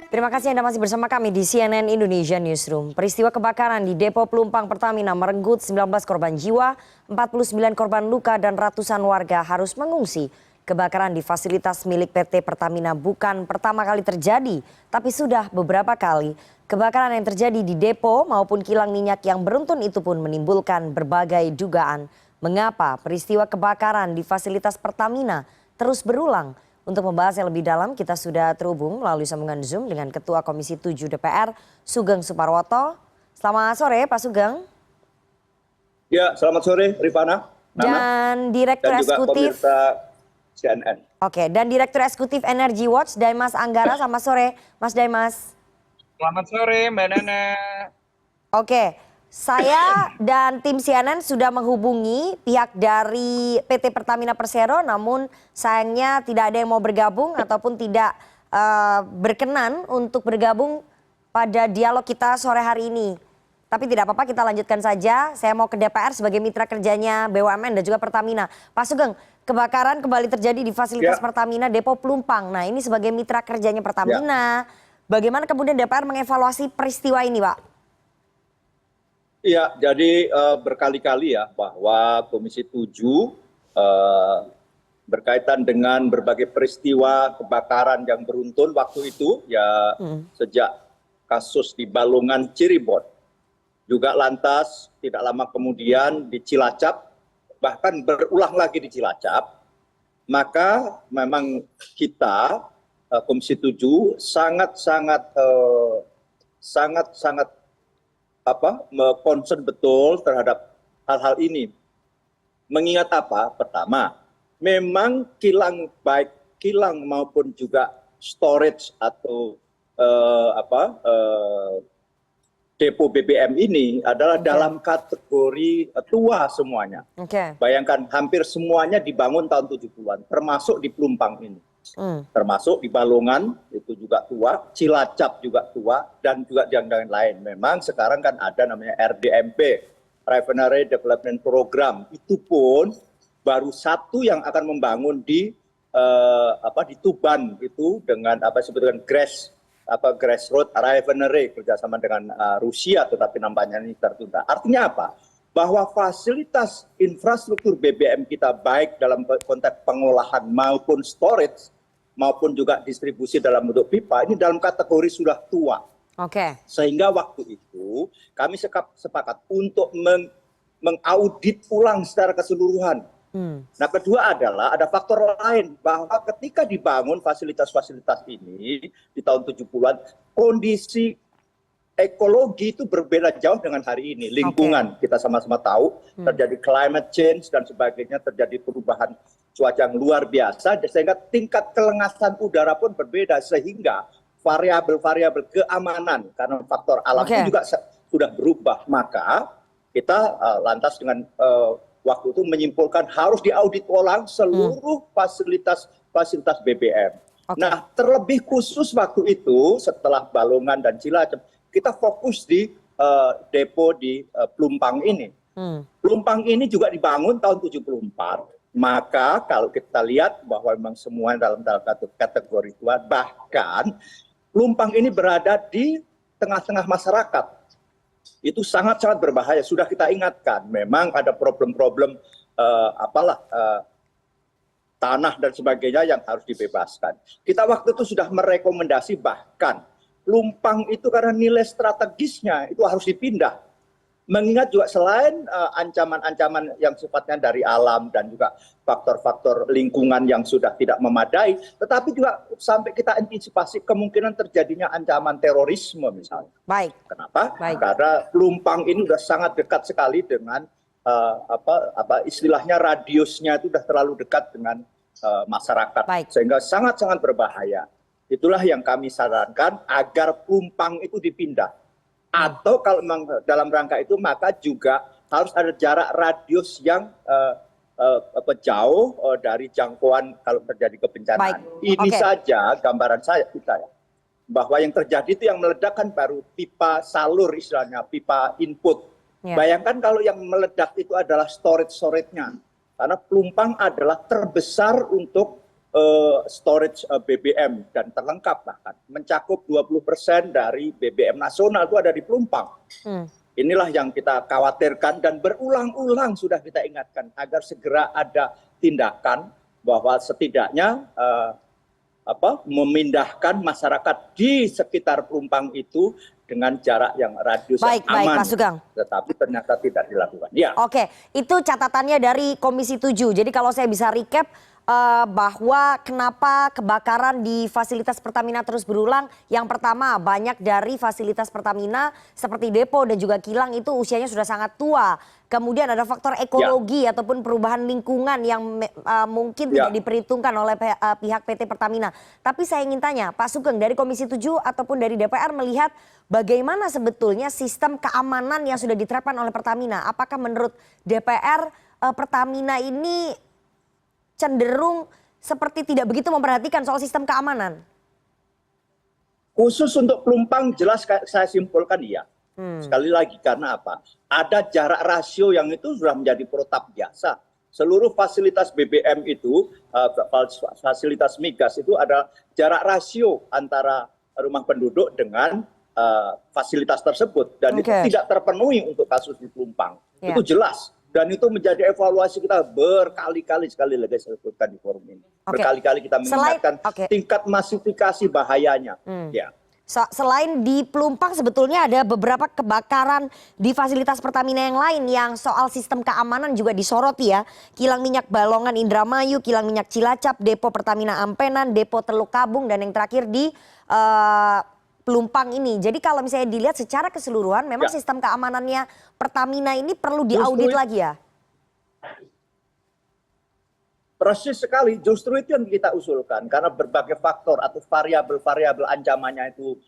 Terima kasih Anda masih bersama kami di CNN Indonesia Newsroom. Peristiwa kebakaran di depo pelumpang Pertamina merenggut 19 korban jiwa, 49 korban luka dan ratusan warga harus mengungsi. Kebakaran di fasilitas milik PT Pertamina bukan pertama kali terjadi, tapi sudah beberapa kali. Kebakaran yang terjadi di depo maupun kilang minyak yang beruntun itu pun menimbulkan berbagai dugaan. Mengapa peristiwa kebakaran di fasilitas Pertamina terus berulang? Untuk membahas yang lebih dalam, kita sudah terhubung melalui sambungan Zoom dengan Ketua Komisi 7 DPR, Sugeng Suparwoto. Selamat sore, Pak Sugeng. Ya, selamat sore, Rifana, dan Direktur dan juga Eksekutif pemirsa CNN. Oke, dan Direktur Eksekutif Energy Watch, Daimas Anggara. Selamat sore, Mas Daimas. Selamat sore, Mbak Nana. Oke, saya dan tim CNN sudah menghubungi pihak dari PT Pertamina Persero, namun sayangnya tidak ada yang mau bergabung ataupun tidak berkenan untuk bergabung pada dialog kita sore hari ini. Tapi tidak apa-apa, kita lanjutkan saja. Saya mau ke DPR sebagai mitra kerjanya BUMN dan juga Pertamina. Pak Sugeng, kebakaran kembali terjadi di fasilitas Pertamina Depo Pelumpang. Nah, ini sebagai mitra kerjanya Pertamina, bagaimana kemudian DPR mengevaluasi peristiwa ini, Pak? Iya, jadi berkali-kali ya bahwa Komisi 7 berkaitan dengan berbagai peristiwa kebakaran yang beruntun waktu itu ya sejak kasus di Balongan Cirebon, juga lantas tidak lama kemudian di Cilacap, bahkan berulang lagi di Cilacap, maka memang kita Komisi 7 sangat concern betul terhadap hal-hal ini. Mengingat apa? Pertama, memang kilang baik kilang maupun juga storage atau depo BBM ini adalah dalam kategori tua semuanya. Bayangkan hampir semuanya dibangun tahun 70-an, termasuk di Pelumpang ini. Termasuk di Balongan itu juga tua, Cilacap juga tua, dan juga yang lain. Memang sekarang kan ada namanya RDMP, Refinery Development Program. Itu pun baru satu yang akan membangun di Tuban itu dengan sebetulnya Grassroots Refinery kerjasama dengan Rusia, tetapi nampaknya ini tertunda. Artinya apa? Bahwa fasilitas infrastruktur BBM kita baik dalam konteks pengolahan maupun storage maupun juga distribusi dalam bentuk pipa ini dalam kategori sudah tua. Sehingga waktu itu kami sepakat untuk mengaudit ulang secara keseluruhan. Nah, kedua adalah ada faktor lain bahwa ketika dibangun fasilitas-fasilitas ini di tahun 70-an, kondisi ekologi itu berbeda jauh dengan hari ini. Lingkungan kita sama-sama tahu terjadi climate change dan sebagainya, terjadi perubahan cuaca yang luar biasa, sehingga tingkat kelengasan udara pun berbeda, sehingga variabel-variabel keamanan karena faktor alam itu juga sudah berubah. Maka kita lantas dengan waktu itu menyimpulkan harus diaudit ulang seluruh fasilitas BBM. Nah, terlebih khusus waktu itu setelah Balongan dan Cilacap, kita fokus di depo di Pelumpang ini. Pelumpang ini juga dibangun tahun 74. Maka kalau kita lihat bahwa memang semua dalam kategori tua, bahkan Pelumpang ini berada di tengah-tengah masyarakat. Itu sangat-sangat berbahaya. Sudah kita ingatkan, memang ada problem-problem tanah dan sebagainya yang harus dibebaskan. Kita waktu itu sudah merekomendasi bahkan Pelumpang itu karena nilai strategisnya itu harus dipindah. Mengingat juga selain ancaman-ancaman yang sifatnya dari alam dan juga faktor-faktor lingkungan yang sudah tidak memadai, tetapi juga sampai kita antisipasi kemungkinan terjadinya ancaman terorisme misalnya. Kenapa? Karena Pelumpang ini sudah sangat dekat sekali dengan istilahnya radiusnya itu sudah terlalu dekat dengan masyarakat, sehingga sangat-sangat berbahaya. Itulah yang kami sarankan agar Pelumpang itu dipindah. Atau kalau memang dalam rangka itu maka juga harus ada jarak radius yang jauh dari jangkauan kalau terjadi kebencanaan. Ini saja gambaran kita ya, bahwa yang terjadi itu yang meledak kan baru pipa salur istilahnya, pipa input. Bayangkan kalau yang meledak itu adalah storage-nya, karena Pelumpang adalah terbesar untuk storage BBM dan terlengkap bahkan mencakup 20% dari BBM nasional itu ada di Pelumpang. Inilah yang kita khawatirkan dan berulang-ulang sudah kita ingatkan agar segera ada tindakan bahwa setidaknya memindahkan masyarakat di sekitar Pelumpang itu dengan jarak yang radius yang aman. Baik, Pak Sugeng. Tetapi ternyata tidak dilakukan. Ya. Oke, itu catatannya dari Komisi 7. Jadi kalau saya bisa recap, bahwa kenapa kebakaran di fasilitas Pertamina terus berulang. Yang pertama, banyak dari fasilitas Pertamina seperti depo dan juga kilang itu usianya sudah sangat tua. Kemudian ada faktor ekologi ataupun perubahan lingkungan yang mungkin tidak diperhitungkan oleh pihak PT Pertamina. Tapi saya ingin tanya, Pak Sugeng, dari Komisi 7 ataupun dari DPR melihat bagaimana sebetulnya sistem keamanan yang sudah diterapkan oleh Pertamina. Apakah menurut DPR Pertamina ini cenderung seperti tidak begitu memperhatikan soal sistem keamanan? Khusus untuk Pelumpang jelas saya simpulkan iya. Sekali lagi karena apa? Ada jarak rasio yang itu sudah menjadi protap biasa. Seluruh fasilitas BBM itu, fasilitas migas itu ada jarak rasio antara rumah penduduk dengan fasilitas tersebut. Dan itu tidak terpenuhi untuk kasus di Pelumpang. Itu jelas. Dan itu menjadi evaluasi kita berkali-kali, sekali lagi saya sebutkan di forum ini. Berkali-kali kita mengingatkan tingkat masifikasi bahayanya. Selain di Pelumpang sebetulnya ada beberapa kebakaran di fasilitas Pertamina yang lain yang soal sistem keamanan juga disoroti ya. Kilang minyak Balongan Indramayu, kilang minyak Cilacap, depo Pertamina Ampenan, depo Teluk Kabung, dan yang terakhir di Pelumpang ini. Jadi kalau misalnya dilihat secara keseluruhan memang sistem keamanannya Pertamina ini perlu diaudit lagi ya? Persis sekali, justru itu yang kita usulkan karena berbagai faktor atau variabel-variabel ancamannya itu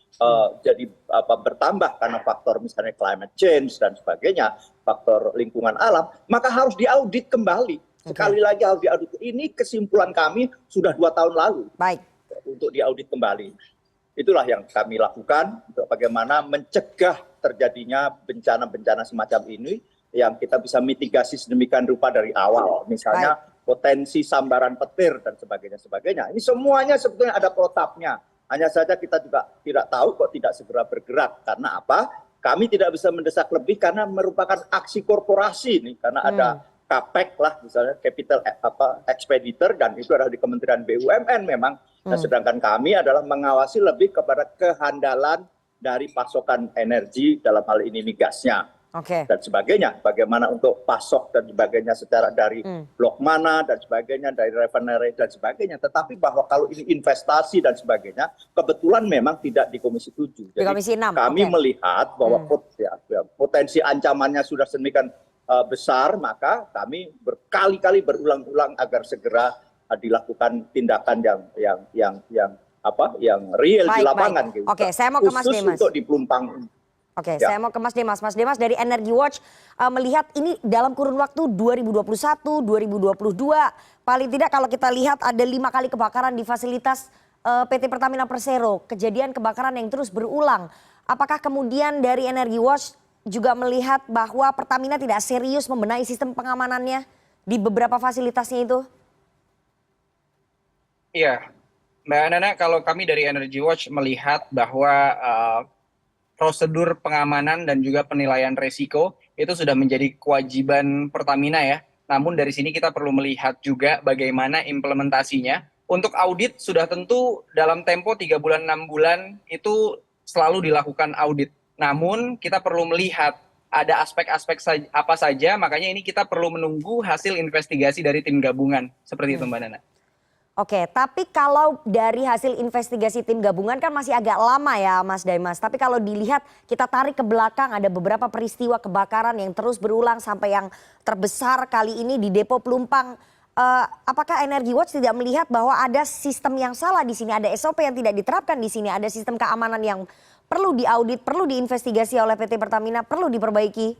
jadi bertambah karena faktor misalnya climate change dan sebagainya, faktor lingkungan alam, maka harus diaudit kembali. Sekali lagi harus diaudit. Ini kesimpulan kami sudah 2 tahun lalu. Untuk diaudit kembali. Itulah yang kami lakukan untuk bagaimana mencegah terjadinya bencana-bencana semacam ini yang kita bisa mitigasi sedemikian rupa dari awal. Misalnya potensi sambaran petir dan sebagainya. Ini semuanya sebetulnya ada protapnya. Hanya saja kita juga tidak tahu kok tidak segera bergerak. Karena apa? Kami tidak bisa mendesak lebih karena merupakan aksi korporasi nih. Karena ada CAPEC lah misalnya capital expeditor dan itu adalah di Kementerian BUMN memang. Nah, sedangkan kami adalah mengawasi lebih kepada kehandalan dari pasokan energi dalam hal ini migasnya dan sebagainya. Bagaimana untuk pasok dan sebagainya secara dari blok mana dan sebagainya, dari refinery dan sebagainya. Tetapi bahwa kalau ini investasi dan sebagainya, kebetulan memang tidak di Komisi 7. Jadi di Komisi 6. Kami melihat bahwa potensi ancamannya sudah sedemikian besar, maka kami berkali-kali berulang-ulang agar segera dilakukan tindakan yang real di lapangan. Gitu. Oke, saya mau ke Mas Demas. Khusus untuk di Pelumpang. Oke, saya mau ke Mas Demas. Mas Demas dari Energy Watch melihat ini dalam kurun waktu 2021, 2022, paling tidak kalau kita lihat ada 5 kali kebakaran di fasilitas PT Pertamina Persero. Kejadian kebakaran yang terus berulang. Apakah kemudian dari Energy Watch juga melihat bahwa Pertamina tidak serius membenahi sistem pengamanannya di beberapa fasilitasnya itu? Iya, Mbak Nana, kalau kami dari Energy Watch melihat bahwa prosedur pengamanan dan juga penilaian resiko itu sudah menjadi kewajiban Pertamina ya. Namun dari sini kita perlu melihat juga bagaimana implementasinya. Untuk audit sudah tentu dalam tempo 3 bulan, 6 bulan itu selalu dilakukan audit. Namun kita perlu melihat ada aspek-aspek apa saja, makanya ini kita perlu menunggu hasil investigasi dari tim gabungan. Seperti itu Mbak Nana. Oke, tapi kalau dari hasil investigasi tim gabungan kan masih agak lama ya Mas Demas. Tapi kalau dilihat kita tarik ke belakang ada beberapa peristiwa kebakaran yang terus berulang sampai yang terbesar kali ini di depo Pelumpang. Apakah Energy Watch tidak melihat bahwa ada sistem yang salah di sini, ada SOP yang tidak diterapkan di sini, ada sistem keamanan yang perlu diaudit, perlu diinvestigasi oleh PT Pertamina, perlu diperbaiki?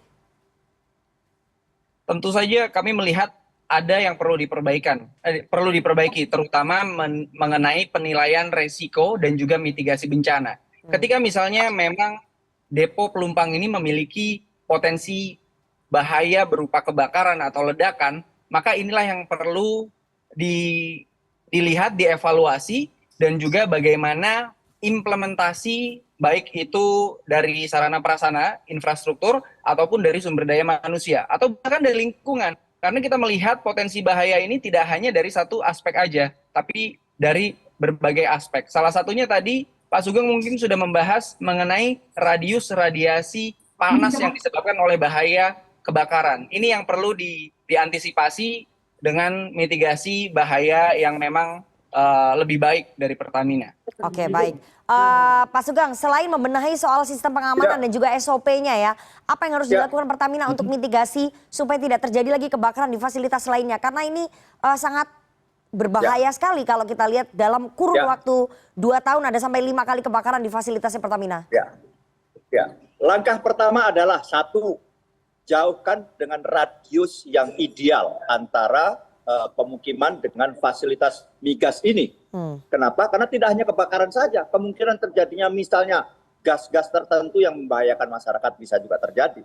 Tentu saja kami melihat ada yang perlu diperbaiki, terutama mengenai penilaian resiko dan juga mitigasi bencana. Ketika misalnya memang depo Pelumpang ini memiliki potensi bahaya berupa kebakaran atau ledakan, maka inilah yang perlu dilihat, dievaluasi, dan juga bagaimana implementasi baik itu dari sarana prasarana, infrastruktur, ataupun dari sumber daya manusia, atau bahkan dari lingkungan. Karena kita melihat potensi bahaya ini tidak hanya dari satu aspek aja, tapi dari berbagai aspek. Salah satunya tadi Pak Sugeng mungkin sudah membahas mengenai radius radiasi panas yang disebabkan oleh bahaya kebakaran. Ini yang perlu diantisipasi dengan mitigasi bahaya yang memang lebih baik dari Pertamina. Oke, baik. Pak Sugeng, selain membenahi soal sistem pengamanan dan juga SOP-nya ya, apa yang harus dilakukan Pertamina untuk mitigasi supaya tidak terjadi lagi kebakaran di fasilitas lainnya? Karena ini sangat berbahaya sekali kalau kita lihat dalam kurun waktu 2 tahun ada sampai 5 kali kebakaran di fasilitasnya Pertamina. Langkah pertama adalah satu, jauhkan dengan radius yang ideal antara pemukiman dengan fasilitas migas ini. Kenapa? Karena tidak hanya kebakaran saja, kemungkinan terjadinya misalnya gas-gas tertentu yang membahayakan masyarakat bisa juga terjadi.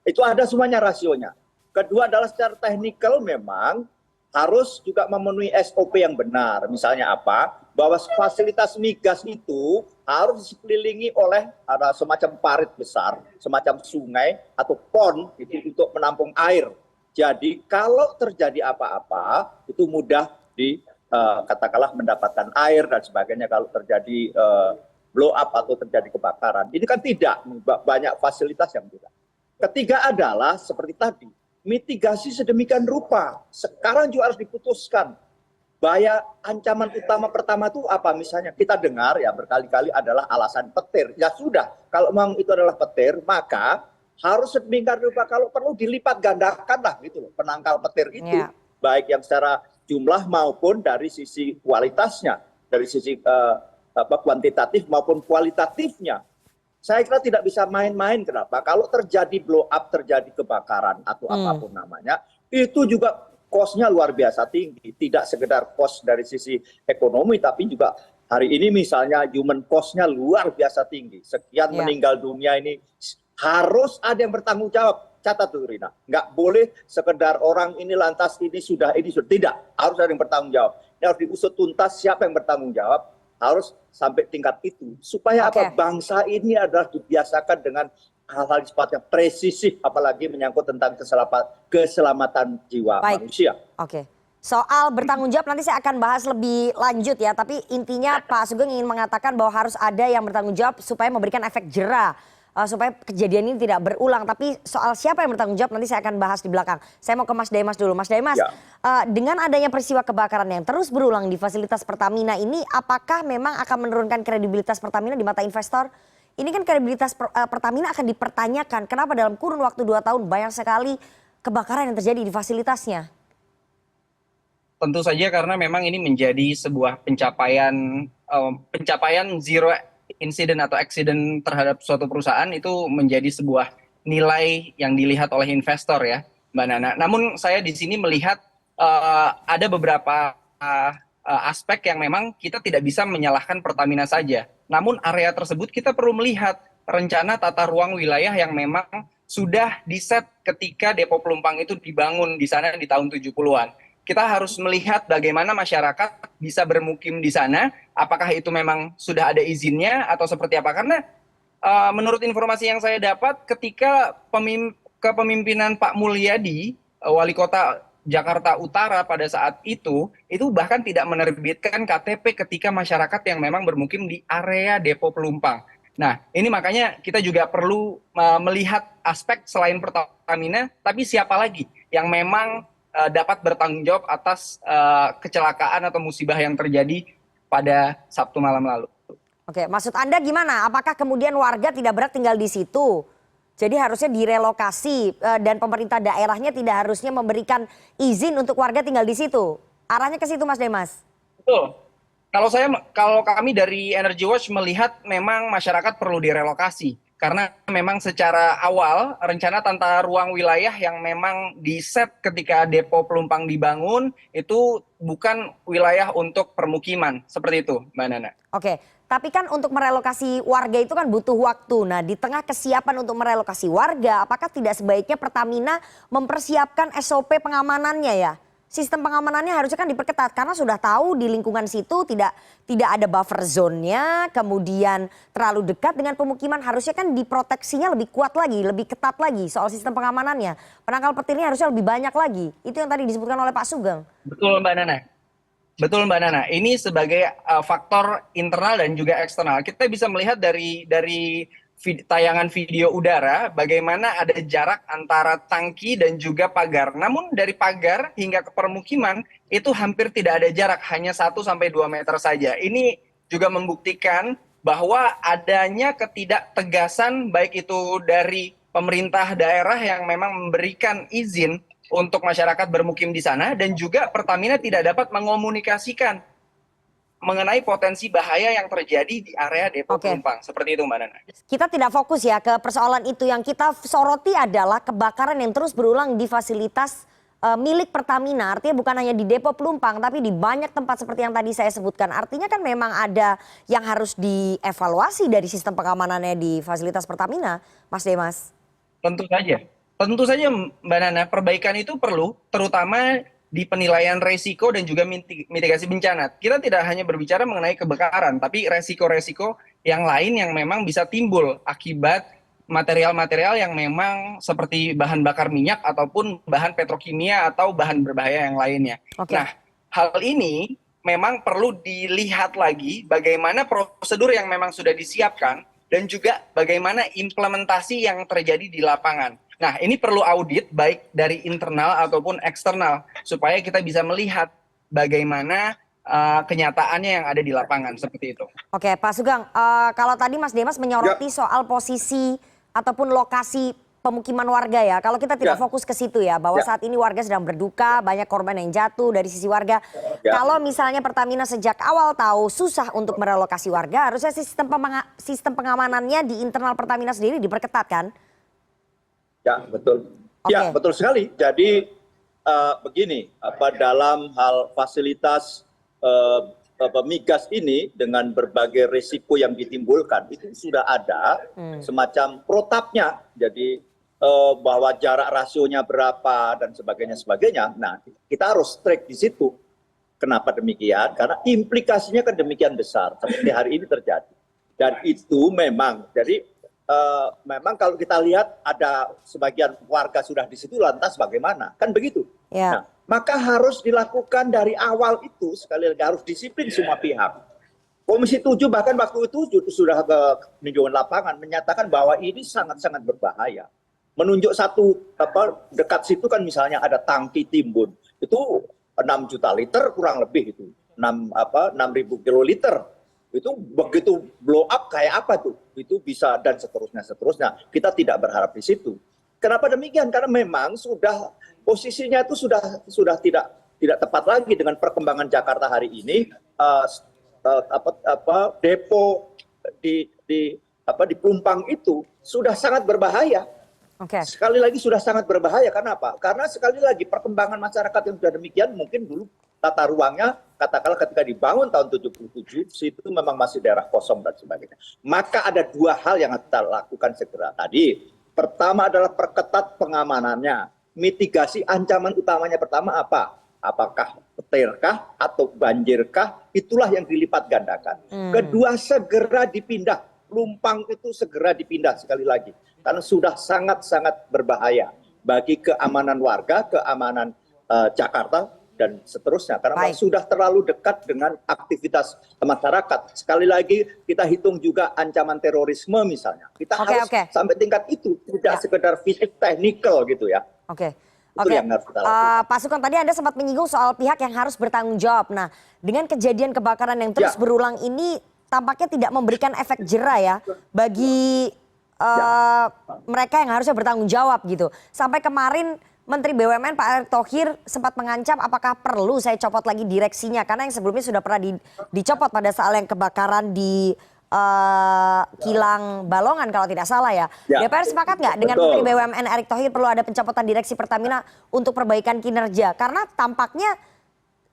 Itu ada semuanya rasionya. Kedua adalah secara teknikal memang harus juga memenuhi SOP yang benar. Misalnya apa? Bahwa fasilitas migas itu harus dikelilingi oleh ada semacam parit besar, semacam sungai atau pond itu untuk menampung air. Jadi kalau terjadi apa-apa itu mudah katakanlah mendapatkan air dan sebagainya kalau terjadi blow up atau terjadi kebakaran. Ini kan tidak, banyak fasilitas yang tidak. Ketiga adalah seperti tadi, mitigasi sedemikian rupa. Sekarang juga harus diputuskan. Bahaya ancaman utama pertama itu apa? Misalnya kita dengar ya berkali-kali adalah alasan petir. Ya sudah, kalau memang itu adalah petir, maka harus sedemikian rupa, kalau perlu dilipat gandakan lah gitu loh penangkal petir itu, baik yang secara jumlah maupun dari sisi kualitasnya, dari sisi kuantitatif maupun kualitatifnya. Saya kira tidak bisa main-main. Kenapa? Kalau terjadi blow up, terjadi kebakaran atau apapun namanya, itu juga cost-nya luar biasa tinggi. Tidak sekedar cost dari sisi ekonomi, tapi juga hari ini misalnya human cost-nya luar biasa tinggi. Sekian meninggal dunia ini harus ada yang bertanggung jawab. Catat tuh Rina, nggak boleh sekedar orang ini lantas ini sudah. Tidak, harus ada yang bertanggung jawab. Ini harus diusut tuntas siapa yang bertanggung jawab, harus sampai tingkat itu. Supaya apa? Bangsa ini adalah dibiasakan dengan hal-hal sifatnya presisi, apalagi menyangkut tentang keselamatan jiwa manusia. Soal bertanggung jawab nanti saya akan bahas lebih lanjut ya, tapi intinya Pak Sugeng ingin mengatakan bahwa harus ada yang bertanggung jawab supaya memberikan efek jera. Supaya kejadian ini tidak berulang. Tapi soal siapa yang bertanggung jawab nanti saya akan bahas di belakang. Saya mau ke Mas Daimas dulu. Mas Daimas, dengan adanya peristiwa kebakaran yang terus berulang di fasilitas Pertamina ini, apakah memang akan menurunkan kredibilitas Pertamina di mata investor? Ini kan kredibilitas Pertamina akan dipertanyakan. Kenapa dalam kurun waktu 2 tahun banyak sekali kebakaran yang terjadi di fasilitasnya? Tentu saja karena memang ini menjadi sebuah pencapaian zero insiden atau accident terhadap suatu perusahaan, itu menjadi sebuah nilai yang dilihat oleh investor ya, Mbak Nana. Namun saya di sini melihat ada beberapa aspek yang memang kita tidak bisa menyalahkan Pertamina saja. Namun area tersebut kita perlu melihat rencana tata ruang wilayah yang memang sudah diset ketika depo pelumpang itu dibangun di sana di tahun 70-an. Kita harus melihat bagaimana masyarakat bisa bermukim di sana, apakah itu memang sudah ada izinnya atau seperti apa. Karena menurut informasi yang saya dapat ketika kepemimpinan Pak Mulyadi, Wali Kota Jakarta Utara pada saat itu bahkan tidak menerbitkan KTP ketika masyarakat yang memang bermukim di area depo pelumpang. Nah, ini makanya kita juga perlu melihat aspek selain Pertamina, tapi siapa lagi yang memang dapat bertanggung jawab atas kecelakaan atau musibah yang terjadi pada Sabtu malam lalu. Oke, maksud Anda gimana? Apakah kemudian warga tidak berhak tinggal di situ? Jadi harusnya direlokasi dan pemerintah daerahnya tidak harusnya memberikan izin untuk warga tinggal di situ. Arahnya ke situ, Mas Daimas. Betul. Kalau kami dari Energy Watch melihat memang masyarakat perlu direlokasi. Karena memang secara awal rencana tata ruang wilayah yang memang diset ketika depo pelumpang dibangun itu bukan wilayah untuk permukiman. Seperti itu, Mbak Nana. Oke, tapi kan untuk merelokasi warga itu kan butuh waktu. Nah, di tengah kesiapan untuk merelokasi warga, apakah tidak sebaiknya Pertamina mempersiapkan SOP pengamanannya ya? sistem pengamanannya harusnya kan diperketat karena sudah tahu di lingkungan situ tidak ada buffer zone-nya, kemudian terlalu dekat dengan pemukiman, harusnya kan diproteksinya lebih kuat lagi, lebih ketat lagi soal sistem pengamanannya. Penangkal petirnya harusnya lebih banyak lagi. Itu yang tadi disebutkan oleh Pak Sugeng. Betul Mbak Nana. Betul Mbak Nana, ini sebagai faktor internal dan juga eksternal. Kita bisa melihat dari tayangan video udara bagaimana ada jarak antara tangki dan juga pagar. Namun dari pagar hingga ke permukiman itu hampir tidak ada jarak, hanya 1 sampai 2 meter saja. Ini juga membuktikan bahwa adanya ketidaktegasan baik itu dari pemerintah daerah yang memang memberikan izin untuk masyarakat bermukim di sana, dan juga Pertamina tidak dapat mengomunikasikan mengenai potensi bahaya yang terjadi di area depo pelumpang. Seperti itu Mbak Nana. Kita tidak fokus ya ke persoalan itu, yang kita soroti adalah kebakaran yang terus berulang di fasilitas milik Pertamina. Artinya bukan hanya di depo pelumpang tapi di banyak tempat seperti yang tadi saya sebutkan. Artinya kan memang ada yang harus dievaluasi dari sistem pengamanannya di fasilitas Pertamina, Mas Demas. Tentu saja Mbak Nana, perbaikan itu perlu, terutama di penilaian resiko dan juga mitigasi bencana. Kita tidak hanya berbicara mengenai kebakaran, tapi resiko-resiko yang lain yang memang bisa timbul akibat material-material yang memang seperti bahan bakar minyak ataupun bahan petrokimia atau bahan berbahaya yang lainnya. Nah, hal ini memang perlu dilihat lagi bagaimana prosedur yang memang sudah disiapkan dan juga bagaimana implementasi yang terjadi di lapangan. Nah, ini perlu audit baik dari internal ataupun eksternal supaya kita bisa melihat bagaimana kenyataannya yang ada di lapangan seperti itu. Oke, Pak Sugeng, kalau tadi Mas Demas menyoroti soal posisi ataupun lokasi pemukiman warga ya. Kalau kita tidak fokus ke situ ya, bahwa saat ini warga sedang berduka, banyak korban yang jatuh dari sisi warga. Kalau misalnya Pertamina sejak awal tahu susah untuk merelokasi warga, harusnya sistem pengamanannya di internal Pertamina sendiri diperketat kan? Ya, betul. Ya, betul sekali. Jadi begini, dalam hal fasilitas migas ini dengan berbagai risiko yang ditimbulkan itu sudah ada semacam protapnya. Jadi bahwa jarak rasionya berapa dan sebagainya. Nah, kita harus track di situ. Kenapa demikian? Karena implikasinya kan demikian besar seperti hari ini terjadi. Dan itu memang memang kalau kita lihat ada sebagian warga sudah di situ, lantas bagaimana? Kan begitu. Nah, maka harus dilakukan dari awal itu, sekali lagi harus disiplin semua pihak. Komisi 7 bahkan waktu itu sudah ke peninjauan lapangan menyatakan bahwa ini sangat-sangat berbahaya. Menunjuk dekat situ kan misalnya ada tangki timbun, itu 6 juta liter kurang lebih itu, 6.000 kiloliter. Itu begitu blow up kayak apa tuh, itu bisa dan seterusnya. Kita tidak berharap di situ. Kenapa demikian? Karena memang sudah posisinya itu sudah tidak tepat lagi dengan perkembangan Jakarta hari ini. Depo di Pelumpang itu sudah sangat berbahaya. Sekali lagi sudah sangat berbahaya. Karena apa? Karena sekali lagi perkembangan masyarakat yang sudah demikian, mungkin dulu tata ruangnya katakanlah ketika dibangun tahun 77 situ memang masih daerah kosong dan sebagainya. Maka ada 2 hal yang harus kita lakukan segera tadi. Pertama adalah perketat pengamanannya. Mitigasi ancaman utamanya pertama apa? Apakah petirkah atau banjirkah? Itulah yang dilipat gandakan. Kedua, segera dipindah. Pelumpang itu segera dipindah sekali lagi. Karena sudah sangat-sangat berbahaya bagi keamanan warga, keamanan Jakarta, dan seterusnya. Karena sudah terlalu dekat dengan aktivitas masyarakat. Sekali lagi kita hitung juga ancaman terorisme misalnya. Kita harus sampai tingkat itu. Tidak sekedar fisik teknikal gitu ya. Yang harus kita lakukan. Pak Sugeng, tadi Anda sempat menyinggung soal pihak yang harus bertanggung jawab. Nah, dengan kejadian kebakaran yang terus berulang ini tampaknya tidak memberikan efek jera ya bagi mereka yang harusnya bertanggung jawab gitu. Sampai kemarin Menteri BUMN Pak Erick Thohir sempat mengancam apakah perlu saya copot lagi direksinya, karena yang sebelumnya sudah pernah dicopot pada saat yang kebakaran di kilang Balongan kalau tidak salah ya. DPR sepakat nggak dengan Menteri BUMN Erick Thohir perlu ada pencopotan direksi Pertamina untuk perbaikan kinerja? Karena tampaknya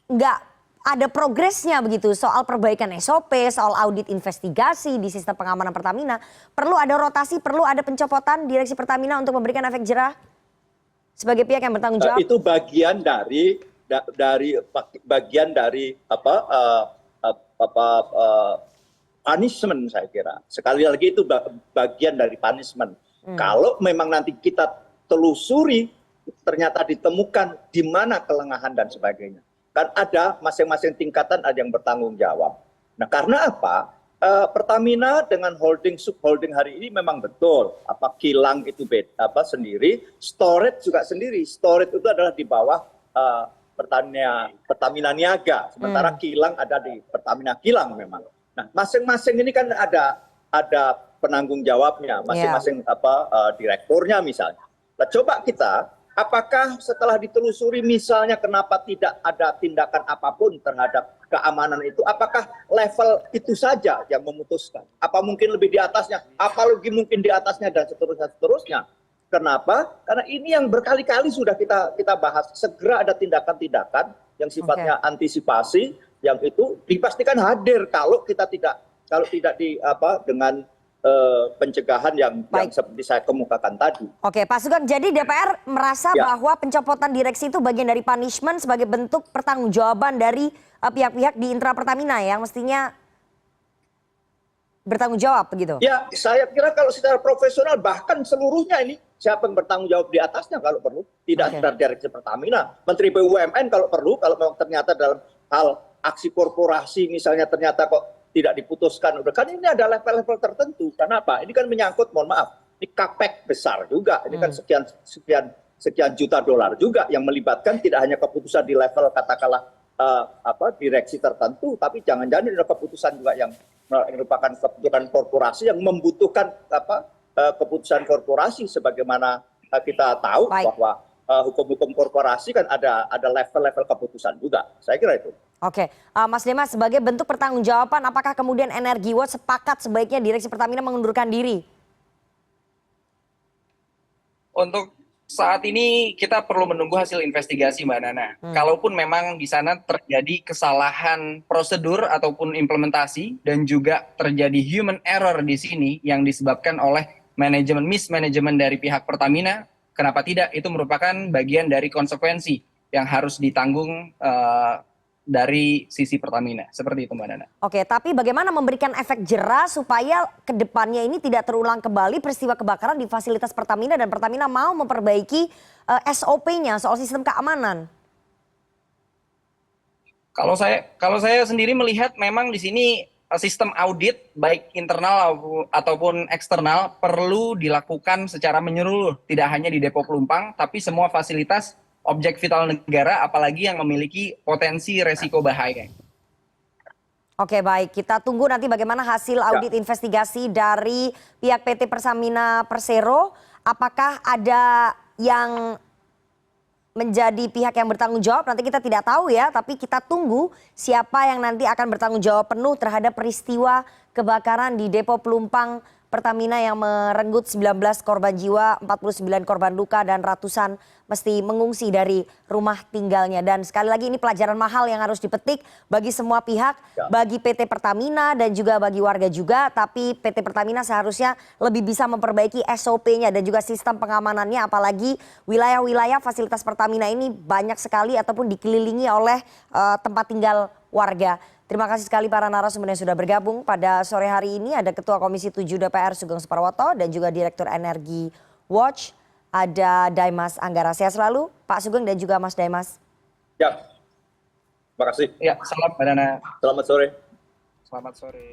nggak ada progresnya begitu soal perbaikan SOP, soal audit investigasi di sistem pengamanan Pertamina. Perlu ada rotasi, perlu ada pencopotan direksi Pertamina untuk memberikan efek jerah sebagai pihak yang bertanggung jawab. Itu bagian dari dari bagian dari punishment, saya kira. Sekali lagi itu bagian dari punishment. Kalau memang nanti kita telusuri, ternyata ditemukan di mana kelengahan dan sebagainya. Kan ada masing-masing tingkatan ada yang bertanggung jawab. Nah, karena apa? Pertamina dengan subholding hari ini memang betul kilang itu sendiri, storage juga sendiri. Storage itu adalah di bawah Pertamina Niaga, sementara kilang ada di Pertamina Kilang memang. Nah, masing-masing ini kan ada penanggung jawabnya, masing-masing direkturnya misalnya. Nah, coba kita, apakah setelah ditelusuri misalnya kenapa tidak ada tindakan apapun terhadap keamanan itu, apakah level itu saja yang memutuskan? Apa mungkin lebih di atasnya? Apalagi mungkin di atasnya dan seterusnya. Kenapa? Karena ini yang berkali-kali sudah kita bahas. Segera ada tindakan-tindakan yang sifatnya antisipasi, yang itu dipastikan hadir kalau tidak dengan pencegahan yang seperti saya kemukakan tadi. Oke, Pak Sugeng, jadi DPR merasa bahwa pencopotan direksi itu bagian dari punishment sebagai bentuk pertanggungjawaban dari pihak-pihak di internal Pertamina yang mestinya bertanggung jawab begitu? Ya, saya kira kalau secara profesional bahkan seluruhnya ini siapa yang bertanggung jawab di atasnya kalau perlu, tidak sekedar direksi Pertamina, Menteri BUMN kalau perlu, kalau memang ternyata dalam hal aksi korporasi misalnya ternyata kok tidak diputuskan, kan ini ada level-level tertentu. Kenapa? Ini kan menyangkut, mohon maaf, ini capex besar juga, ini kan sekian juta dolar juga yang melibatkan tidak hanya keputusan di level katakanlah direksi tertentu, tapi jangan-jangan ada keputusan juga yang merupakan keputusan korporasi yang membutuhkan keputusan korporasi, sebagaimana kita tahu bahwa hukum-hukum korporasi kan ada level-level keputusan juga. Saya kira itu. Oke, Mas Demas, sebagai bentuk pertanggungjawaban, apakah kemudian Energi Watch sepakat sebaiknya direksi Pertamina mengundurkan diri? Untuk saat ini kita perlu menunggu hasil investigasi, Mbak Nana. Kalaupun memang di sana terjadi kesalahan prosedur ataupun implementasi dan juga terjadi human error di sini yang disebabkan oleh mismanagement dari pihak Pertamina, kenapa tidak? Itu merupakan bagian dari konsekuensi yang harus ditanggung dari sisi Pertamina. Seperti itu, Mbak Nana. Oke, tapi bagaimana memberikan efek jera supaya kedepannya ini tidak terulang kembali peristiwa kebakaran di fasilitas Pertamina dan Pertamina mau memperbaiki SOP-nya soal sistem keamanan? Kalau saya sendiri melihat memang di sini sistem audit baik internal ataupun eksternal perlu dilakukan secara menyeluruh, tidak hanya di Depo Pelumpang, tapi semua fasilitas objek vital negara, apalagi yang memiliki potensi resiko bahaya. Oke, baik, kita tunggu nanti bagaimana hasil audit investigasi dari pihak PT Pertamina Persero. Apakah ada yang menjadi pihak yang bertanggung jawab, nanti kita tidak tahu ya, tapi kita tunggu siapa yang nanti akan bertanggung jawab penuh terhadap peristiwa kebakaran di Depo Pelumpang Pertamina yang merenggut 19 korban jiwa, 49 korban luka, dan ratusan mesti mengungsi dari rumah tinggalnya. Dan sekali lagi ini pelajaran mahal yang harus dipetik bagi semua pihak, bagi PT Pertamina dan juga bagi warga juga. Tapi PT Pertamina seharusnya lebih bisa memperbaiki SOP-nya dan juga sistem pengamanannya, apalagi wilayah-wilayah fasilitas Pertamina ini banyak sekali ataupun dikelilingi oleh tempat tinggal warga. Terima kasih sekali para narasumber yang sudah bergabung pada sore hari ini. Ada Ketua Komisi 7 DPR Sugeng Suparwoto dan juga Direktur Energi Watch ada Daimas Anggara. Sehat selalu Pak Sugeng dan juga Mas Daimas. Ya, terima kasih. Ya, salam Mbak Nana. Selamat sore. Selamat sore.